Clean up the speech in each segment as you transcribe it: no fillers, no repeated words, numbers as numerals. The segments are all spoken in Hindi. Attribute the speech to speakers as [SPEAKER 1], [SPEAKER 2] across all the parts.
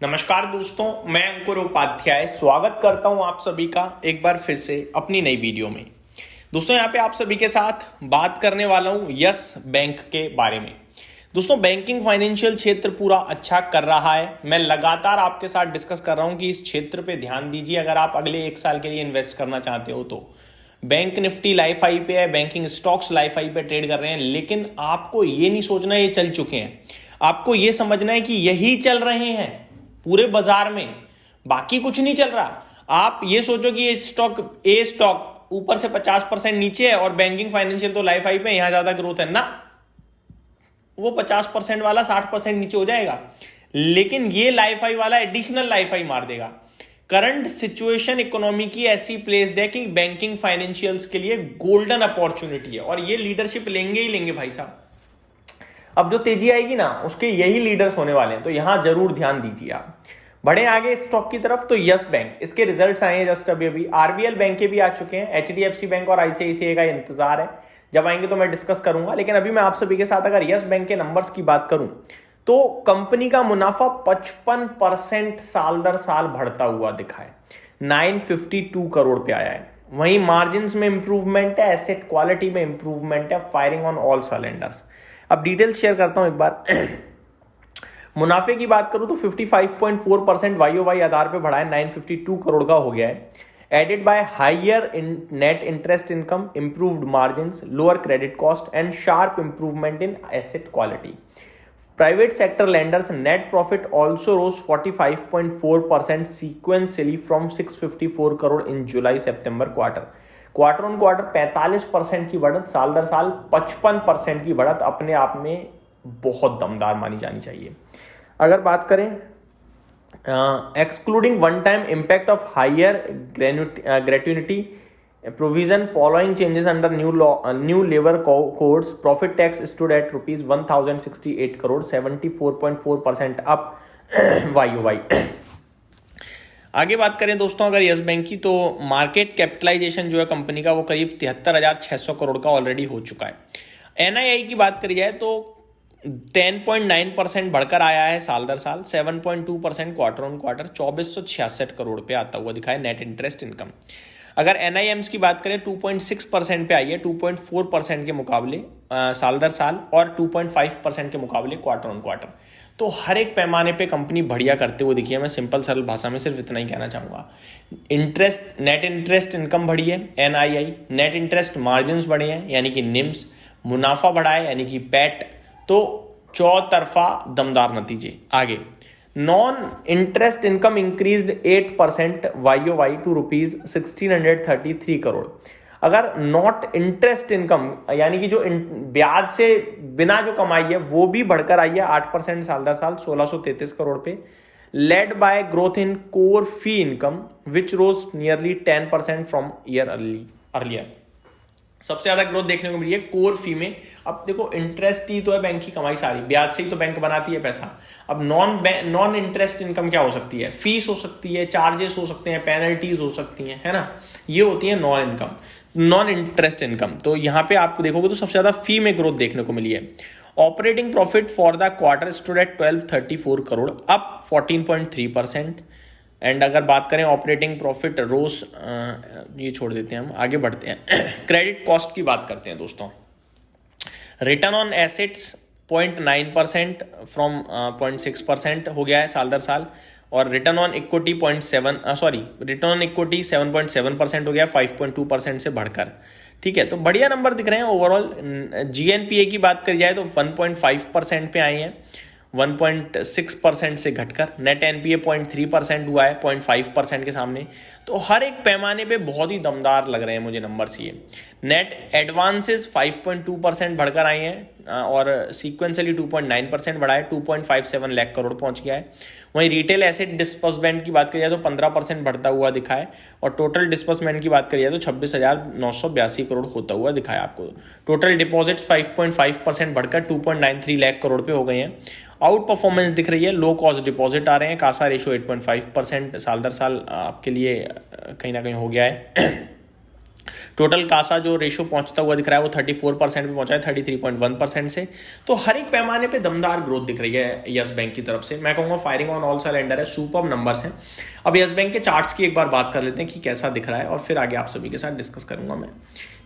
[SPEAKER 1] नमस्कार दोस्तों, मैं अंकुर उपाध्याय स्वागत करता हूं आप सभी का एक बार फिर से अपनी नई वीडियो में। दोस्तों यहाँ पे आप सभी के साथ बात करने वाला हूं यस बैंक के बारे में। दोस्तों बैंकिंग फाइनेंशियल क्षेत्र पूरा अच्छा कर रहा है। मैं लगातार आपके साथ डिस्कस कर रहा हूं कि इस क्षेत्र पे ध्यान दीजिए अगर आप अगले 1 साल के लिए इन्वेस्ट करना चाहते हो तो। बैंक निफ्टी लाइफ हाई पे है, बैंकिंग स्टॉक्स लाइफ हाई पे ट्रेड कर रहे हैं, लेकिन आपको ये नहीं सोचना ये चल चुके हैं। आपको ये समझना है कि यही चल रहे हैं पूरे बाजार में, बाकी कुछ नहीं चल रहा। आप ये सोचो कि ये स्टॉक ऊपर से 50% नीचे है और बैंकिंग फाइनेंशियल तो लाइफ हाई पे, यहां ज्यादा ग्रोथ है ना, वो 50% वाला 60% नीचे हो जाएगा, लेकिन ये लाइफ हाई वाला एडिशनल लाइफ हाई मार देगा। करंट सिचुएशन इकोनॉमी की ऐसी प्लेस्ड है कि बैंकिंग फाइनेंशियल्स के लिए गोल्डन अपॉर्चुनिटी है और ये लीडरशिप लेंगे ही लेंगे भाई साहब। अब जो तेजी आएगी ना उसके यही लीडर्स होने वाले हैं, तो यहां जरूर ध्यान दीजिए आप। बढ़े आगे स्टॉक की तरफ तो यस बैंक, इसके रिजल्ट्स आए हैं जस्ट अभी। आरबीएल बैंक के भी आ चुके हैं, एचडीएफसी बैंक और आईसीआईसीआई का इंतजार है, जब आएंगे तो मैं डिस्कस करूंगा। लेकिन अभी मैं आप सभी के साथ अगर यस बैंक के नंबर्स की बात करूं तो कंपनी का मुनाफा 55% साल दर साल बढ़ता हुआ दिखा है, 952 करोड़ पे आया है। वहीं मार्जिन्स में इंप्रूवमेंट है, एसेट क्वालिटी में इंप्रूवमेंट है, फायरिंग ऑन ऑल सिलेंडर्स। अब डिटेल्स शेयर करता हूं एक बार। मुनाफे की बात करूं तो 55.4% वाईओवाई आधार पे बढ़ा है, 952 करोड़ का हो गया है। Aided by higher net interest income, improved margins, lower credit cost and sharp improvement in asset quality. Private sector lenders net profit also rose 45.4% sequentially from 654 crore in July-September quarter. Quarter on quarter 45% की बढ़त, साल दर साल 55% की बढ़त अपने आप में बहुत दमदार मानी जानी चाहिए। अगर बात करें excluding one time impact of higher gratuity provision following changes under new labor codes, profit tax stood at rupees 1068 crore, 74.4% up YOY। आगे बात करें दोस्तों अगर यस बैंक की, तो मार्केट कैपिटलाइजेशन जो है कंपनी का वो करीब 73,600 करोड़ का ऑलरेडी हो चुका है। एनआईआई की बात करी जाए तो 10.9% बढ़कर आया है साल दर साल, 7.2% क्वार्टर ऑन क्वार्टर, 2466 करोड़ पे आता हुआ दिखा है नेट इंटरेस्ट इनकम। अगर एनआईएम्स की बात करें 2.6% पे आई है, 2.4% के मुकाबले साल दर साल और 2.5% के मुकाबले क्वार्टर ऑन क्वार्टर। तो हर एक पैमाने पे कंपनी बढ़िया करते हुए दिखी है। मैं सिंपल सरल भाषा में सिर्फ इतना ही कहना चाहूँगा। नेट इंटरेस्ट इनकम बढ़ी है एनआईआई, नेट इंटरेस्ट मार्जिन्स बढ़े हैं यानी कि निम्स, मुनाफा बढ़ा है यानी कि पैट, तो चौतरफा दमदार नतीजे। आगे non interest income increased 8% वाईओवाई to rupees 1633 crore. अगर नॉट इंटरेस्ट इनकम यानी कि जो ब्याज से बिना जो कमाई है वो भी बढ़कर आई है 8% साल दर साल, 1633 करोड़ पे, led by growth in core fee income which rose nearly 10% from year earlier. सबसे ज्यादा ग्रोथ देखने को मिली है कोर फी में। अब देखो इंटरेस्ट ही तो है बैंक की कमाई सारी, ब्याज से ही तो बैंक बनाती है पैसा। अब नॉन इंटरेस्ट इनकम क्या हो सकती है? फीस हो सकती है, चार्जेस हो सकते हैं, पेनल्टीज हो सकती हैं, है ना, ये होती है नॉन इंटरेस्ट इनकम। तो यहाँ पे आप देखोगे तो सबसे ज्यादा फी में ग्रोथ देखने को मिली है। Operating profit for the quarter stood at 1234 crore, up 14.3%। And अगर बात करें ऑपरेटिंग प्रॉफिट रोज, ये छोड़ देते हैं, हम आगे बढ़ते हैं। क्रेडिट कॉस्ट की बात करते हैं दोस्तों। रिटर्न ऑन एसेट्स 0.9% फ्रॉम 0.6% हो गया है साल दर साल, और रिटर्न ऑन इक्विटी 7.7% हो गया, 5.2% से बढ़कर। ठीक है, तो बढ़िया नंबर दिख रहे हैं ओवरऑल। जीएनपीए की बात करी जाए तो 1.5% पे आए हैं, 1.6% से घटकर। नेट एनपीए 0.3% हुआ है 0.5% के सामने। तो हर एक पैमाने पे बहुत ही दमदार लग रहे हैं मुझे नंबर्स ये। नेट एडवांसेस 5.2% बढ़कर आए हैं और सीक्वेंसली 2.9% बढ़ा है, 2.57 लाख करोड़ पहुंच गया है। वहीं रिटेल एसेट डिस्बर्समेंट की बात करी जाए तो 15% बढ़ता हुआ दिखा है, और टोटल डिस्बर्समेंट की बात करी जाए तो 26,982 करोड़ होता हुआ दिखा है आपको। टोटल डिपॉजिट 5.5% बढ़कर 2.93 लाख करोड़ पे हो गए हैं। आउट परफॉर्मेंस दिख रही है, लो कॉस्ट डिपॉजिट आ रहे हैं, कासा रेशियो 8.5% साल दर साल आपके लिए कहीं ना कहीं हो गया है। टोटल कासा जो रेशो पहुंचता हुआ दिख रहा है वो 34% पे पहुंचा है 33.1% से। तो हर एक पैमाने पे दमदार ग्रोथ दिख रही है यस बैंक की तरफ से। मैं कहूँगा फायरिंग ऑन ऑल सिलेंडर है, सुपर्ब नंबर्स हैं। अब यस बैंक के चार्ट्स की एक बार बात कर लेते हैं कि कैसा दिख रहा है और फिर आगे आप सभी के साथ डिस्कस करूंगा मैं।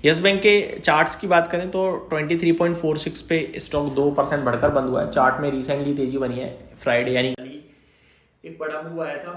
[SPEAKER 1] यस बैंक के चार्ट्स की बात करें तो 23.46 पे स्टॉक 2% बढ़कर बंद हुआ है। चार्ट में रिसेंटली तेजी बनी है, फ्राइडे यानी एक बड़ा मूव आया था,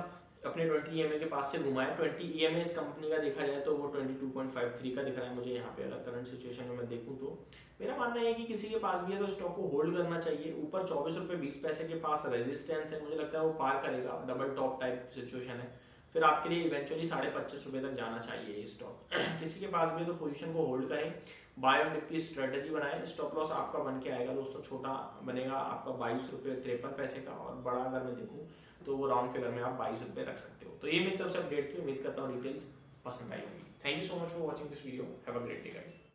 [SPEAKER 1] अपने 20 EMA के पास से घुमा है। 20 EMA इस कंपनी का देखा जाए तो वो 22.53 का दिख रहा है मुझे यहाँ पे। अगर करंट सिचुएशन में मैं देखूँ तो मेरा मानना है कि किसी के पास भी है तो स्टॉक को होल्ड करना चाहिए। ऊपर 24 रुपये 20 पैसे के पास रेजिस्टेंस है, मुझे लगता है वो पार करेगा, डबल टॉप टाइप सिचुएशन है। फिर आपके लिए इवेंचुअली 25.5 रुपये तक जाना चाहिए ये स्टॉक। किसी के पास भी है तो पोजीशन को होल्ड करें, बाय ऑन डिप की स्ट्रेटेजी बनाएं। स्टॉप लॉस आपका बन के आएगा दोस्तों, छोटा बनेगा आपका 22 रुपये 53 पैसे का, और बड़ा अगर मैं देखूँ तो वो राउंड फिगर में आप 22 रुपये रख सकते हो। तो ये मेरी तरफ से अपडेट थी, उम्मीद करता हूँ डिटेल्स पसंद आई होगी। Thank you so much for watching this video, have a great day guys.